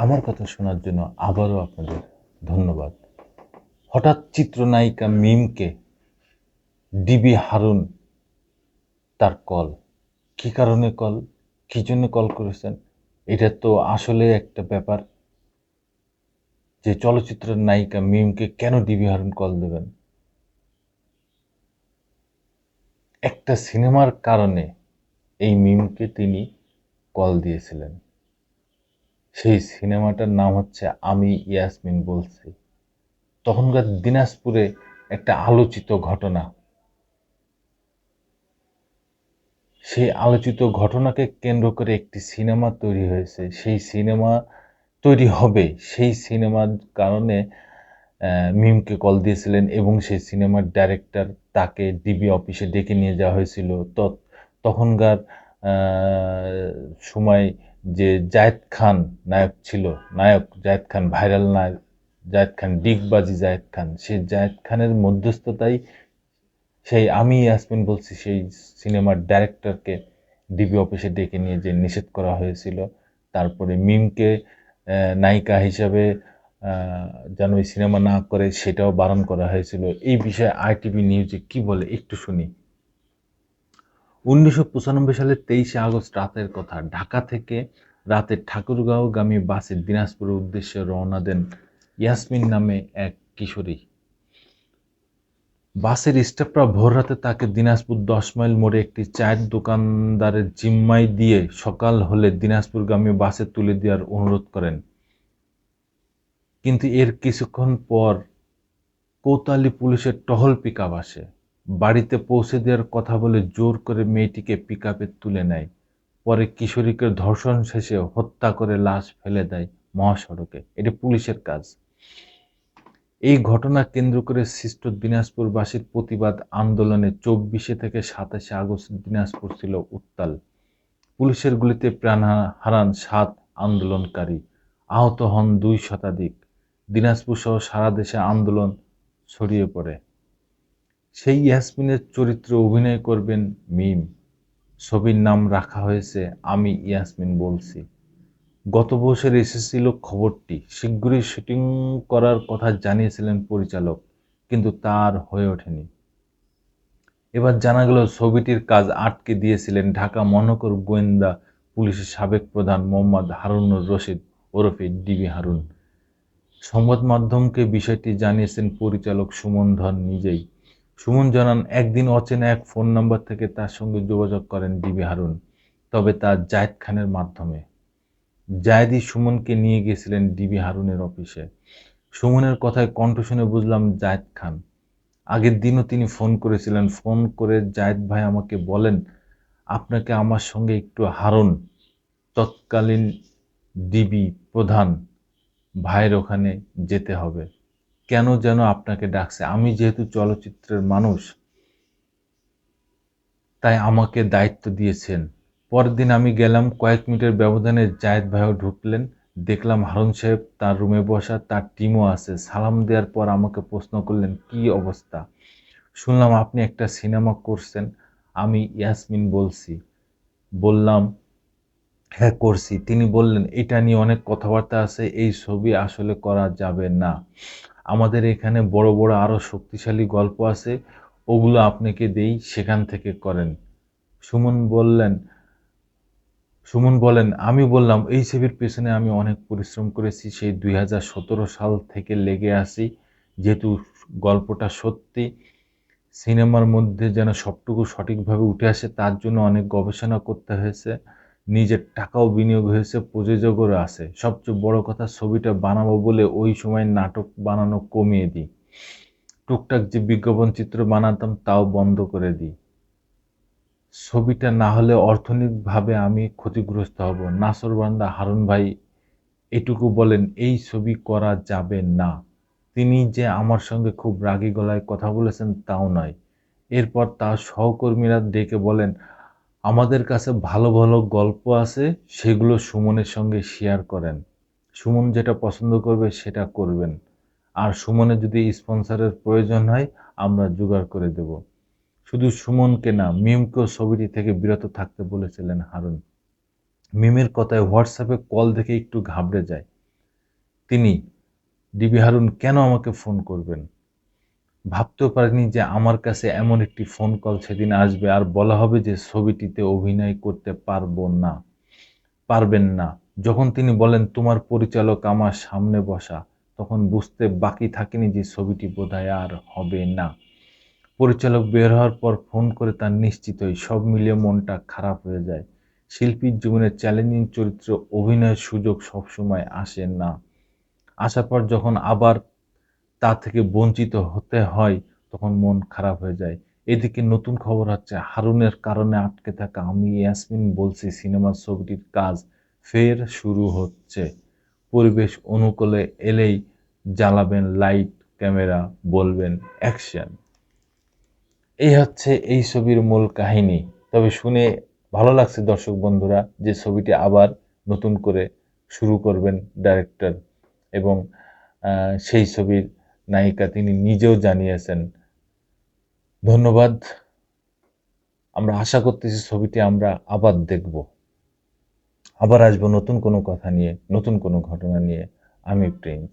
আমার কথা শোনার জন্য আবারও আপনাদের ধন্যবাদ। হঠাৎ চিত্রনায়িকা মিমকে ডিবি হারুন তার কল, কি কারণে কল, কি জন্য কল করেছেন, এটা তো আসলে একটা ব্যাপার যে চলচ্চিত্রের নায়িকা মিমকে কেন ডিবি হারুন কল দেবেন। একটা সিনেমার কারণে এই মিমকে তিনি কল দিয়েছিলেন। সেই সিনেমাটার নাম হচ্ছে আমি ইয়াসমিন বলছি। তখনকার দিনাজপুরে একটা আলোচিত ঘটনা, সেই আলোচিত ঘটনাকে কেন্দ্র করে একটি সিনেমা তৈরি হয়েছে, সেই সিনেমা তৈরি হবে, সেই সিনেমার কারণে মিমকে কল দিয়েছিলেন এবং সেই সিনেমার ডাইরেক্টর তাকে ডিবি অফিসে ডেকে নিয়ে যাওয়া হয়েছিল। তখনকার সময় যে জায়েদ খান নায়ক ছিল, নায়ক জায়েদ খান, ভাইরাল নায়ক জায়েদ খান, ডিগবাজি জায়েদ খান, সেই জায়েদ খানের মধ্যস্থতায় সেই আমি ইয়াসমিন বলছি সেই সিনেমার ডাইরেক্টরকে ডিবি অফিসে ডেকে নিয়ে যে নিষেধ করা হয়েছিল। তারপরে মিমকে নায়িকা হিসাবে যেন ওই সিনেমা না করে সেটাও বারণ করা হয়েছিল। এই বিষয়ে আইটিভি নিউজে কি বলে একটু শুনি। 1995 সালের 23শে আগস্ট রাতের কথা। ঢাকা থেকে রাতে ঠাকুরগাঁওগামী বাসে দিনাজপুরের উদ্দেশ্যে রওনা দেন ইয়াসমিন নামে এক কিশোরী। বাসের স্টাফরা ভোররাতে তাকে দিনাজপুর 10 মাইল মোড়ে একটি চায়ের দোকানদারের জিম্মায় দিয়ে সকাল হলে দিনাজপুরগামী বাসে তুলে দেওয়ার অনুরোধ করেন। কিন্তু এর কিছুক্ষণ পর কোতোয়ালি পুলিশের টহল পিকআপ আসে। বাড়িতে পৌঁছে দেওয়ার কথা বলে জোর করে মেয়েটিকে পিকআপে তুলে নেয়। পরে কিশোরীকে ধর্ষণ শেষে হত্যা করে লাশ ফেলে দেয় মহাসড়কে। এটা পুলিশের কাজ। এই ঘটনা কেন্দ্র করে সৃষ্ট দিনাজপুরবাসীর প্রতিবাদ আন্দোলনে 24 থেকে 27 আগস্ট দিনাজপুর ছিল উত্তাল। পুলিশের গুলিতে প্রাণ হারান 7 আন্দোলনকারী, আহত হন 2 শতাধিক। দিনাজপুর সহ সারা দেশে আন্দোলন ছড়িয়ে পড়ে। সেই ইয়াসমিনের চরিত্রে অভিনয় করবেন মিম। ছবির নাম রাখা হয়েছে আমি ইয়াসমিন বলছি। গত বছর এসেছিল খবরটি, শিগগিরই শুটিং করার কথা জানিয়েছিলেন পরিচালক, কিন্তু তার হয়ে ওঠেনি। এবার জানা গেল ছবিটির কাজ আটকে দিয়েছিলেন ঢাকা মহানগর গোয়েন্দা পুলিশের সাবেক প্রধান মোহাম্মদ হারুনুর রশিদ ওরফে ডিবি হারুন। সংবাদ মাধ্যমকে বিষয়টি জানিয়েছেন পরিচালক সুমন ধর নিজেই। সুমন জানান, একদিন অচেনা এক ফোন নাম্বার থেকে তার সঙ্গে যোগাযোগ করেন ডিবি হারুন, তবে তা জায়েদ খানের মাধ্যমে। জায়েদই সুমনকে নিয়ে গিয়েছিলেন ডিবি হারুনের অফিসে। সুমনের কথায় কণ্ঠ শুনে বুঝলাম জায়েদ খান। আগের দিনও তিনি ফোন করেছিলেন। ফোন করে জায়েদ ভাই আমাকে বলেন, আপনাকে আমার সঙ্গে একটু হারুন, তৎকালীন ডিবি প্রধান ভাইয়ের ওখানে যেতে হবে। কেন যেন আপনাকে ডাকছে। আমি যেহেতু চলচ্চিত্রের মানুষ, তাই আমাকে দায়িত্ব দিয়েছেন। পরের দিন আমি গেলাম। কয়েক মিনিটের ব্যবধানে জায়েদ ভাইও ঢুকলেন। দেখলাম হারুন সাহেব তার রুমে বসা, তার টিমও আছে। সালাম দেওয়ার পর আমাকে প্রশ্ন করলেন, কি অবস্থা? শুনলাম আপনি একটা সিনেমা করছেন, আমি ইয়াসমিন বলছি। বললাম, হ্যাঁ করছি। তিনি বললেন, এটা নিয়ে অনেক কথাবার্তা আছে, এই ছবি আসলে করা যাবে না। আমাদের এখানে বড় বড় আরো শক্তিশালী গল্প আছে, ওগুলো আপনাকে দেই, সেখান থেকে করেন। সুমন বললেন সুমন বলেন, আমি বললাম, এই ছবির পেছনে আমি অনেক পরিশ্রম করেছি, সেই 2017 সাল থেকে লেগে আছি। যেহেতু গল্পটা সত্যি, সিনেমার মধ্যে যেন সবটুকু সঠিকভাবে উঠে আসে তার জন্য অনেক গবেষণা করতে হয়েছে, নিজের টাকাও বিনিয়োগ হয়েছে, প্রযোজকও আছে। সবচেয়ে বড় কথা, ছবিটা বানাবো বলে ওই সময় নাটক বানানো কমিয়ে দিই। টুকটাক যে বিজ্ঞাপন চিত্র বানাতাম তাও বন্ধ করে দিই। ছবিটা না হলে অর্থনৈতিকভাবে আমি ক্ষতিগ্রস্ত হব। নাছোড়বান্দা হারুন ভাই এটুকু বলেন, এই ছবি করা যাবে না। তিনি যে আমার সঙ্গে খুব রাগী গলায় কথা বলেছেন তাও নয়। এরপর তার সহকর্মীরা ডেকে বলেন, আমাদের কাছে ভালো ভালো গল্প আছে, সেগুলো সুমনের সঙ্গে শেয়ার করেন। সুমন যেটা পছন্দ করবে সেটা করবেন। আর সুমনের যদি স্পন্সরের প্রয়োজন হয় আমরা জোগাড় করে দেব। শুধু সুমনকে না, মিমকেও ছবিটি থেকে বিরত থাকতে বলেছিলেন হারুন। মিমের কথায় হোয়াটসঅ্যাপে কল দেখে একটু ঘাবড়ে যায়। তিনি ডিবি হারুন কেন আমাকে ফোন করবেন? ভাবতেও পারিনি যে আমার কাছে এমন একটি ফোন কল সেদিন আসবে আর বলা হবে যে ছবিটিতে অভিনয় করতে পারবেন না। যখন তিনি বলেন তোমার পরিচালক আমার সামনে বসা, তখন বুঝতে বাকি থাকেনি যে ছবিটি বোধহয় আর হবে না। পরিচালক বের হওয়ার পর ফোন করে তা নিশ্চিত হই, সব মিলিয়ে মনটা খারাপ হয়ে যায়। শিল্পীর জীবনে চ্যালেঞ্জিং চরিত্রে অভিনয়ের সুযোগ সবসময় আসে না। আসার পর যখন আবার তা থেকে বঞ্চিত হতে হয়, তখন মন খারাপ হয়ে যায়। এদিকে নতুন খবর হচ্ছে হারুনের কারণে আটকে থাকা আমি ইয়াসমিন বলছি সিনেমার ছবিটির কাজ ফের শুরু হচ্ছে। পরিবেশ অনুকূলে এলেই জ্বালাবেন লাইট, ক্যামেরা, বলবেন অ্যাকশন। এই হচ্ছে এই ছবির মূল কাহিনী। তবে শুনে ভালো লাগছে দর্শক বন্ধুরা যে ছবিটি আবার নতুন করে শুরু করবেন ডাইরেক্টর, এবং সেই ছবির নায়িকা তিনি নিজেও জানিয়েছেন। ধন্যবাদ। আমরা আশা করতেছি ছবিটি আমরা আবার দেখব। আবার আসবো নতুন কোনো কথা নিয়ে, নতুন কোনো ঘটনা নিয়ে। আমি প্রিন্স।